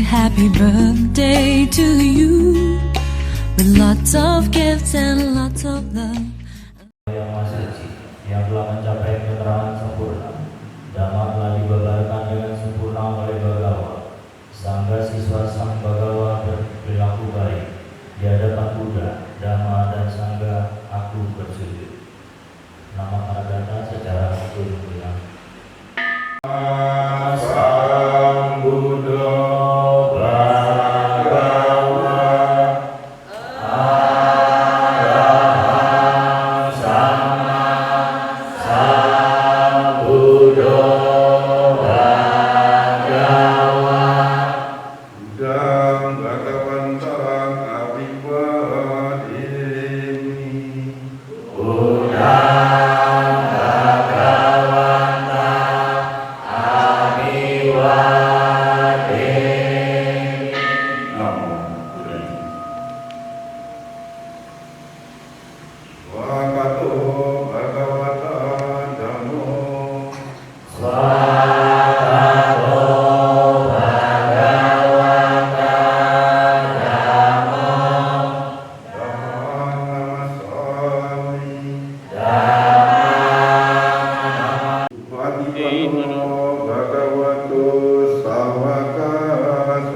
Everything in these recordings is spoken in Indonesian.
happy birthday to you, with lots of gifts and lots of love. Yang Maha Suci, yang telah mencapai keterangan sempurna, Dhamma telah dibabarkan dengan sempurna oleh Bagawa. Sangga siswa sang Bagawa berperilaku baik. Di hadapan Buddha, Dhamma dan Sangga, aku bersujud. Nama Maranatha secara utuh-utuh. Sang Buddha Bhagawa Arahang Sama Sambuddha Bhagawa Budang Bhagawantang Abhiwademi Budang Bhagawanta Abiwademi. Namo Buddhaya. Swakato Bhagavata Dhammo Swakato Bhagavata Dhammo Dhammang Namasami Dhammang Upadipato Bhagavato Sawaka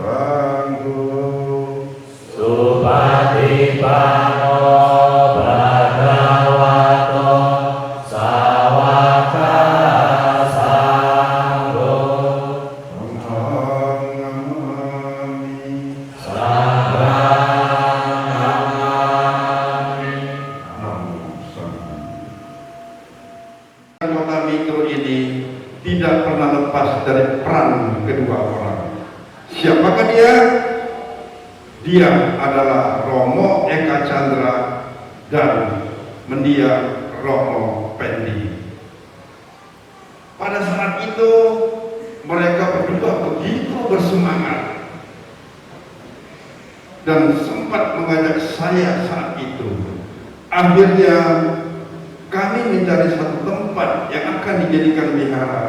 Sangho Supatipano Bhagavato Sawaka Sangho Sanghang Namami Sanghang Namami. Namo Buddhaya. Anggota mikro ini tidak pernah lepas dari peran kedua orang. Siapakah dia? Dia adalah Romo Eka Chandra dan mendiang Romo Pendi. Pada saat itu mereka berdua begitu bersemangat dan sempat mengajak saya saat itu. Akhirnya kami mencari satu tempat yang akan dijadikan wihara.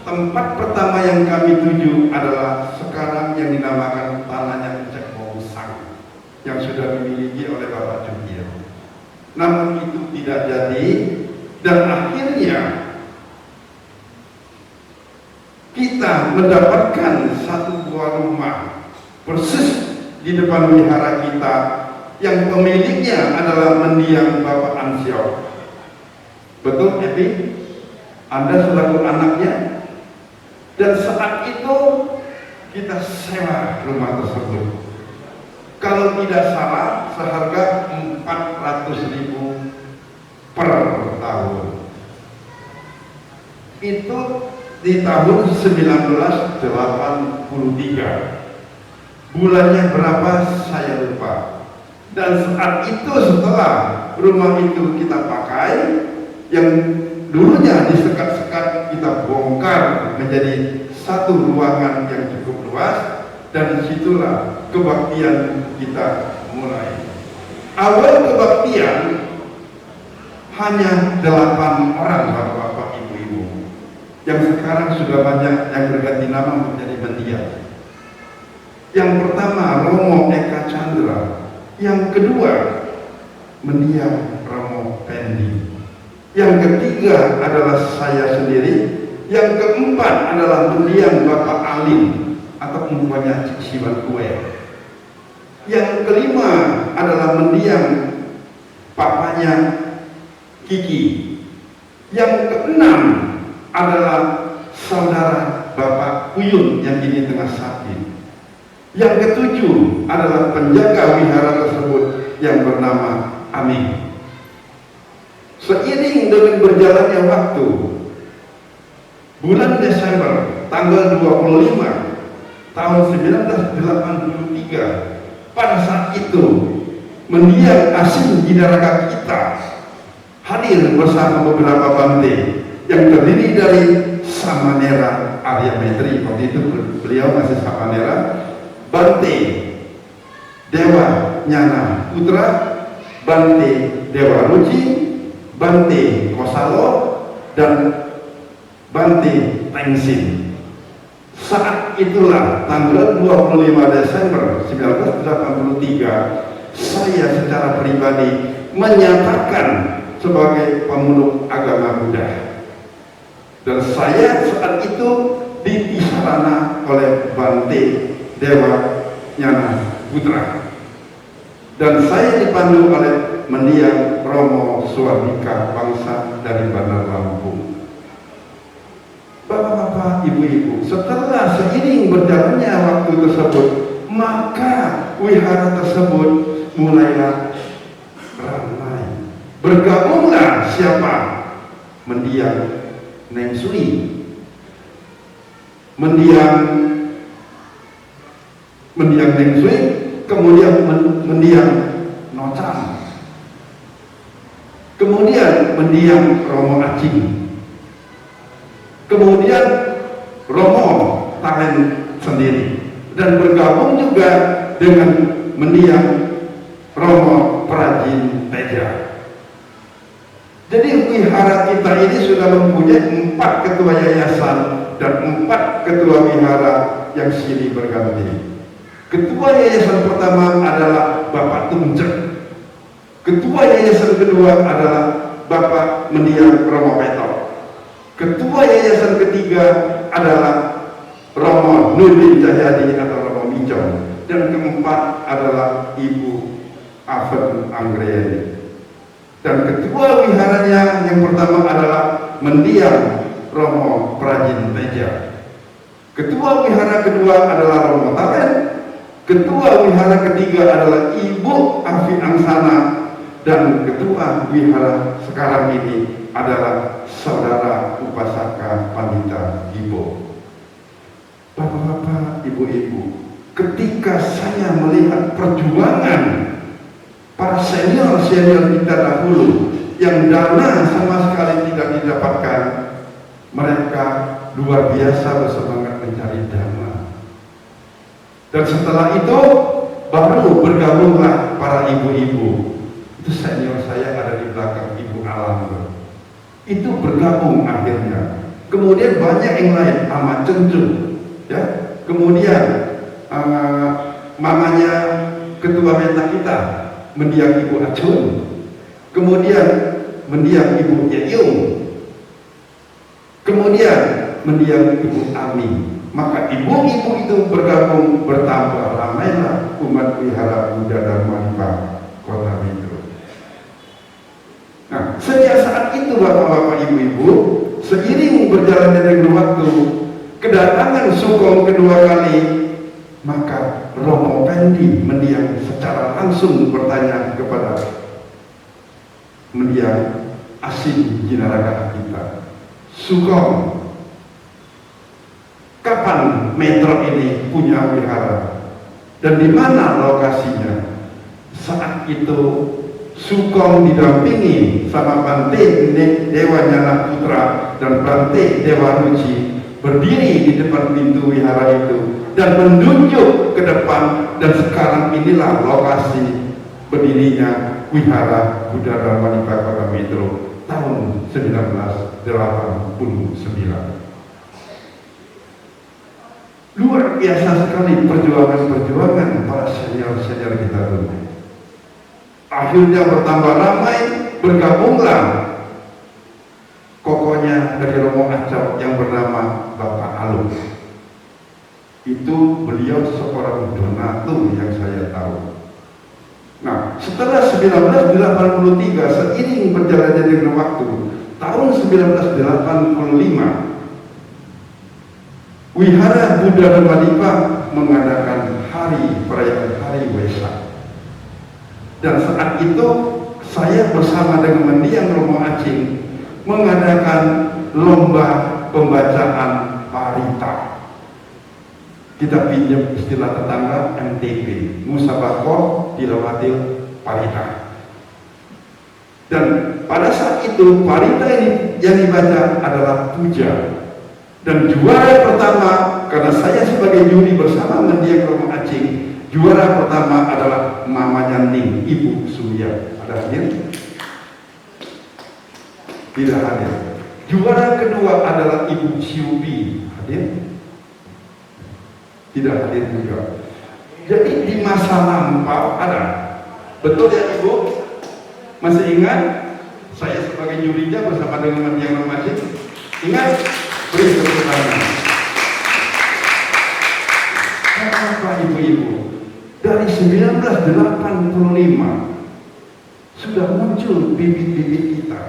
Tempat pertama yang kami tuju adalah sekarang yang dinamakan tanahnya Cek Bosang yang sudah dimiliki oleh Bapak Jukir. Namun itu tidak jadi dan akhirnya kita mendapatkan satu buah rumah persis di depan wihara kita yang pemiliknya adalah mendiang Bapak Ansio. Betul, Epi? Anda selaku anaknya. Dan saat itu kita sewa rumah tersebut. Kalau tidak salah seharga 400.000 per tahun. Itu di tahun 1983. Bulannya berapa saya lupa. Dan saat itu setelah rumah itu kita pakai, yang dulunya disekat-sekat kita bongkar menjadi satu ruangan yang cukup luas, dan disitulah kebaktian kita mulai. Awal kebaktian hanya 8 orang bapak-bapak ibu-ibu, yang sekarang sudah banyak yang berganti nama menjadi mendiang. Yang pertama Romo Eka Chandra, yang kedua mendiang Romo Pendi, yang ketiga adalah saya sendiri, yang keempat adalah mendiang Bapak Alim atau umpamanya Siwan Kue, yang kelima adalah mendiang papanya Kiki, yang keenam adalah saudara Bapak Uyun yang kini tengah sakit, yang ketujuh adalah penjaga wihara tersebut yang bernama Amin. Seiring dengan berjalannya waktu, bulan Desember tanggal 25 tahun 1983, pada saat itu mendiang Asin Jinaraka kita hadir bersama beberapa bante yang terdiri dari Samanera Arya Maitri. Waktu itu beliau masih Samanera, Bante Dewa Nyana Putra, Bante Dewa Ruci, Bante Kosalo, dan Bante Tengsin. Saat itulah tanggal 25 Desember 1983 saya secara pribadi menyatakan sebagai pemeluk agama Buddha. Dan saya saat itu dipisarana oleh Bante Dewa Nyana Putra. Dan saya dipandu oleh mendiang Romo Suardika Bangsa dari Bandar Lampung. Bapak-bapak, ibu-ibu, setelah seiring berjalannya waktu tersebut, maka wihara tersebut mulailah ramai. Bergabunglah siapa? Mendiang Neng Sui, mendiang Neng Sui, kemudian mendiang Nocam, kemudian mendiang Romo Acing, kemudian Romo Talen sendiri, dan bergabung juga dengan mendiang Romo Prajin Teja. Jadi wihara kita ini sudah mempunyai 4 ketua yayasan dan 4 ketua wihara yang silih berganti. Ketua yayasan pertama adalah Bapak Tumcek. Ketua yayasan kedua adalah Bapak Mendiang Romo Petok. Ketua yayasan ketiga adalah Romo Nurdin Cahyadi atau Romo Micong. Dan keempat adalah Ibu Aven Anggreni. Dan ketua wiharanya yang pertama adalah Mendiang Romo Prajin Teja. Ketua wihara kedua adalah Romo Talen. Ketua wihara ketiga adalah Ibu Afi Angsana. Dan ketua wihara sekarang ini adalah Saudara Upasaka Pandita Ibo. Bapak-bapak, ibu-ibu, ketika saya melihat perjuangan para senior-senior kita dahulu yang dana sama sekali tidak didapatkan, mereka luar biasa bersemangat mencari dana. Dan setelah itu baru bergabunglah para ibu-ibu. Itu senior saya ada di belakang, Ibu Alam. Itu bergabung akhirnya. Kemudian banyak yang lain, Ahmad Cencu, ya. Kemudian mamanya ketua meta kita, mendiang Ibu Acun, kemudian mendiang Ibu Yeyung, kemudian mendiang Ibu Ami. Maka ibu-ibu itu bergabung, bertambah ramailah umat wihara Buddha Dharma Dipa Kota Metro. Nah, sejak saat itu bapak-bapak, ibu-ibu, seiring berjalannya dengan waktu, kedatangan Sukong kedua kali, maka Romo Pendi mendiang secara langsung bertanya kepada mendiang Asin Jinaraka kita, Sukong, kapan metro ini punya wihara dan di mana lokasinya? Saat itu Sukong didampingi sama Bante Dewa Nyana Putra dan Bante Dewa Ruci berdiri di depan pintu wihara itu dan menunjuk ke depan, dan sekarang inilah lokasi berdirinya wihara Buddha Dharma Dipa Kota Metro tahun 1989. Luar biasa sekali perjuangan para senior-senior kita dulu. Akhirnya bertambah ramai, bergabunglah kokonya dari Romo Acap yang bernama Bapak Alun. Itu beliau seorang donatur yang saya tahu. Nah, setelah 1983, seiring berjalannya dengan waktu, tahun 1985, Wihara Buddha Dharma Dipa mengadakan perayaan Hari Wesak. Dan saat itu saya bersama dengan mendiang Romo Acing mengadakan lomba pembacaan parita. Kita pinjam istilah tetangga MTP, Musabakoh Tilawatil Parita. Dan pada saat itu parita yang dibaca adalah puja. Dan juara pertama, karena saya sebagai juri bersama mendiang Romo Acing, juara pertama adalah mamanya Ning, Ibu Surya. Ada hadir? Tidak hadir. Juara kedua adalah Ibu Ciubi. Hadir? tidak hadir juga. Jadi di masa lampau ada. Betul ya Ibu? Masih ingat? Saya sebagai jurinya bersama dengan yang masih ingat? Beri tepuk tangan. Kenapa Ibu-Ibu? Dari 1985 sudah muncul bibit-bibit kita.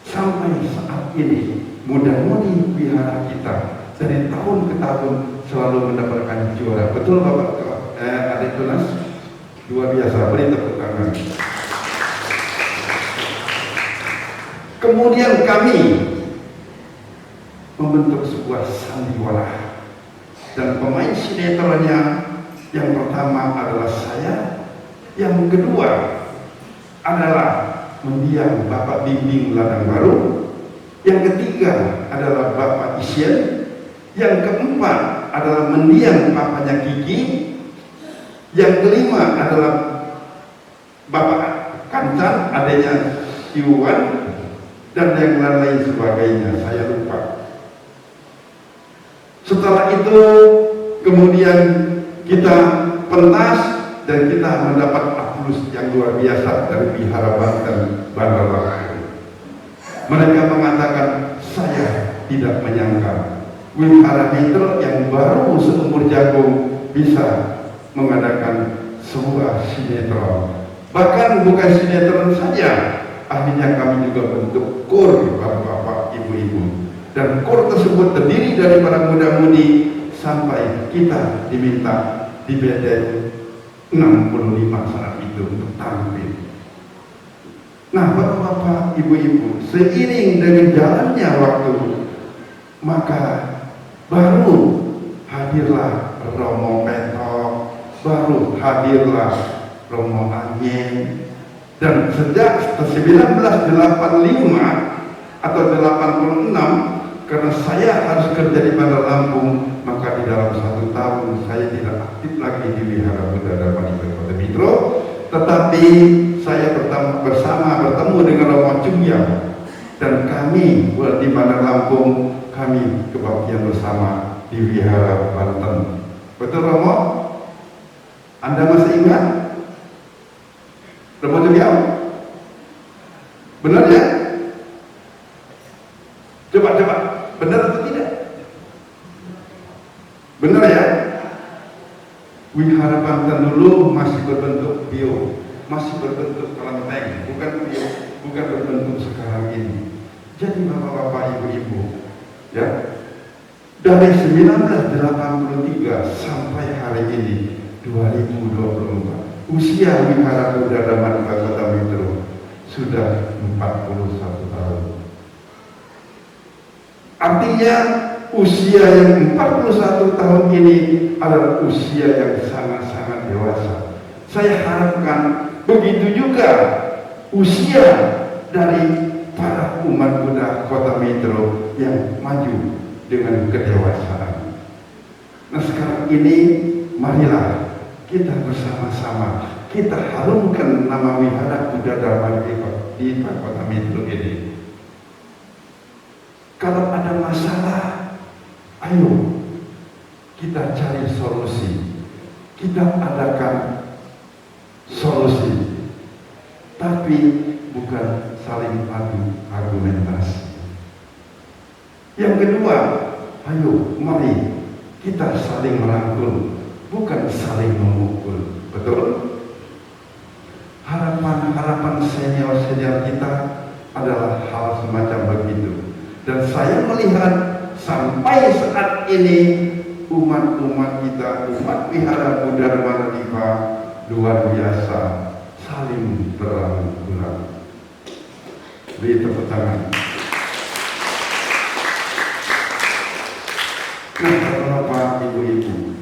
Sampai saat ini mudah-mudi wihara kita dari tahun ke tahun selalu mendapatkan juara. Betul Bapak Adik Tunas? Luar biasa, beri tepuk tangan. Kemudian kami membentuk sebuah sandiwara, dan pemain sinetronnya yang pertama adalah saya, yang kedua adalah mendiang Bapak Bimbing Ladang Baru, yang ketiga adalah Bapak Isyen, yang keempat adalah mendiang papanya Kiki, yang kelima adalah Bapak Kancan, adanya Iwan, dan yang lain-lain sebagainya, saya lupa. Setelah itu kemudian kita pentas dan kita mendapat aplaus yang luar biasa dari Wihara Banten Bandar Lampung. Mereka mengatakan, saya tidak menyangka Wihara Metro yang baru seumur jagung bisa mengadakan sebuah sinetron. Bahkan bukan sinetron saja, akhirnya kami juga bentuk KOR, Bapak-Bapak, Ibu-Ibu. Dan KOR tersebut terdiri dari para muda-mudi sampai kita diminta di BDN 65 saat itu untuk tampil. Nah, Bapak-Bapak, Ibu-Ibu, seiring dengan jalannya waktu, maka baru hadirlah Romo Petok, baru hadirlah Romo Angin, dan sejak 1985 atau 86, karena saya harus kerja di Bandar Lampung, maka di dalam 1 tahun saya tidak aktif lagi di Wihara Buddha Dharma di Kota Mitro, tetapi saya bertemu dengan Romo Cungyang, dan kami di Bandar Lampung, kami kebaktian bersama di Wihara Banten. Betul Romo? Anda masih ingat? Romo Cungyang? Benar ya? Coba, benar atau tidak? Benar ya? Wihara Banten dulu masih berbentuk bio, masih berbentuk kelenteng, bukan bio, bukan berbentuk sekarang ini. Jadi Bapak-Bapak, Ibu-Ibu, ya, dari 1983 sampai hari ini 2024, usia Wihara Buddha Dharma Kota Mitro sudah 41 tahun. Artinya usia yang 41 tahun ini adalah usia yang sangat-sangat dewasa. Saya harapkan begitu juga usia dari para umat Buddha Kota Mitro yang maju dengan kedewasaan. Nah, sekarang ini marilah kita bersama-sama kita harumkan nama Wihara Buddha Dharma di Kota Mitro ini. Kalau ada masalah, ayo kita cari solusi, kita adakan solusi, tapi bukan saling adu argumentasi. Yang kedua, ayo mari kita saling merangkul, bukan saling memukul. Betul? Harapan senior-senior kita adalah hal semacam begitu. Dan saya melihat sampai saat ini umat-umat kita, umat Wihara Buddha Dharma Dipa luar biasa saling berangkulan. Beri tepuk tangan. Nah, Bapak, Ibu-Ibu,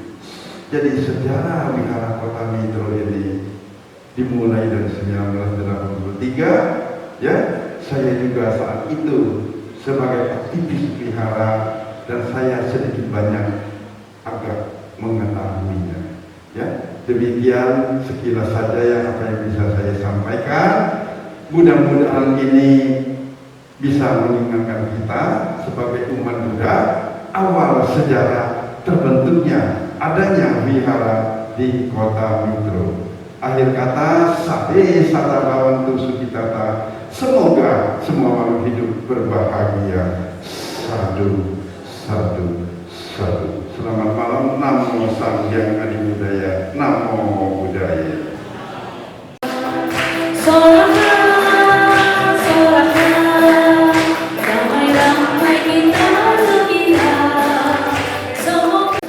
jadi sejarah Wihara Kota Mitro ini dimulai dari 1983, ya. Saya juga saat itu sebagai aktivis wihara, dan saya sedikit banyak agak mengetahuinya. Ya, demikian sekilas saja yang apa yang bisa saya sampaikan. Mudah-mudahan ini bisa mengingatkan kita sebagai umat Buddha awal sejarah terbentuknya adanya wihara di kota Mitro. Akhir kata, sabe sata bawantu sukitata. Semoga semua makhluk hidup berbahagia. Sadu, sadu, sadu. Selamat malam. Namo Sang Hyang Adi Budaya. Namo Buddhaya. Soraha, soraha, damai-damai kita bergembira. Semoga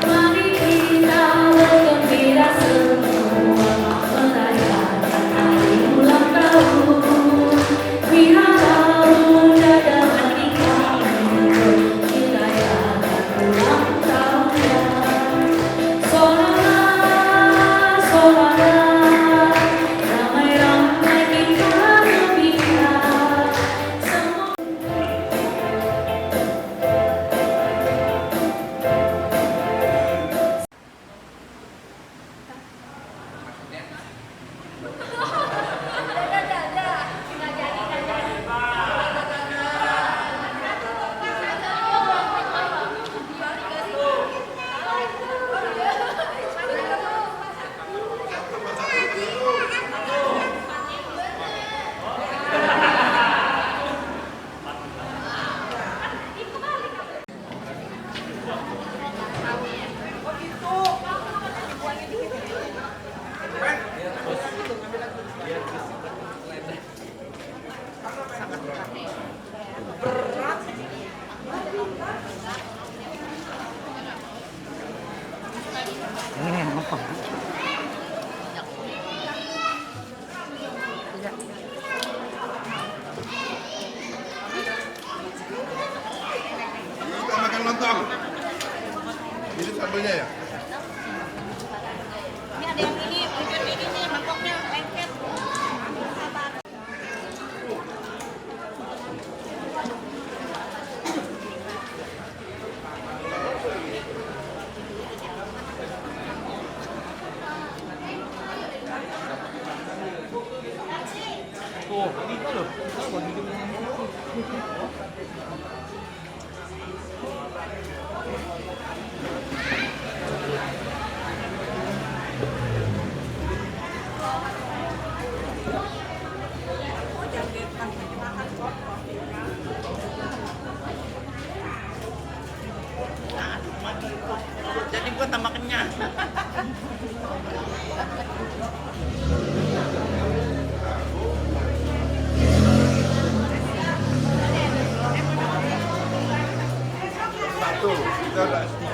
mari kita bergembira semua merayakan hari ulang tahun. Wihara Bunda dengan Nikah dirayakan ulang tahunnya. Soraha, soraha. Ramai-ramai kita bergembira. Kita makan lontong. Ini sambelnya ya? Ini ada yang ini, bujur ini nih, mangkoknya lengket. Jadi gua tambah kenyang. Satu, kita ada S3.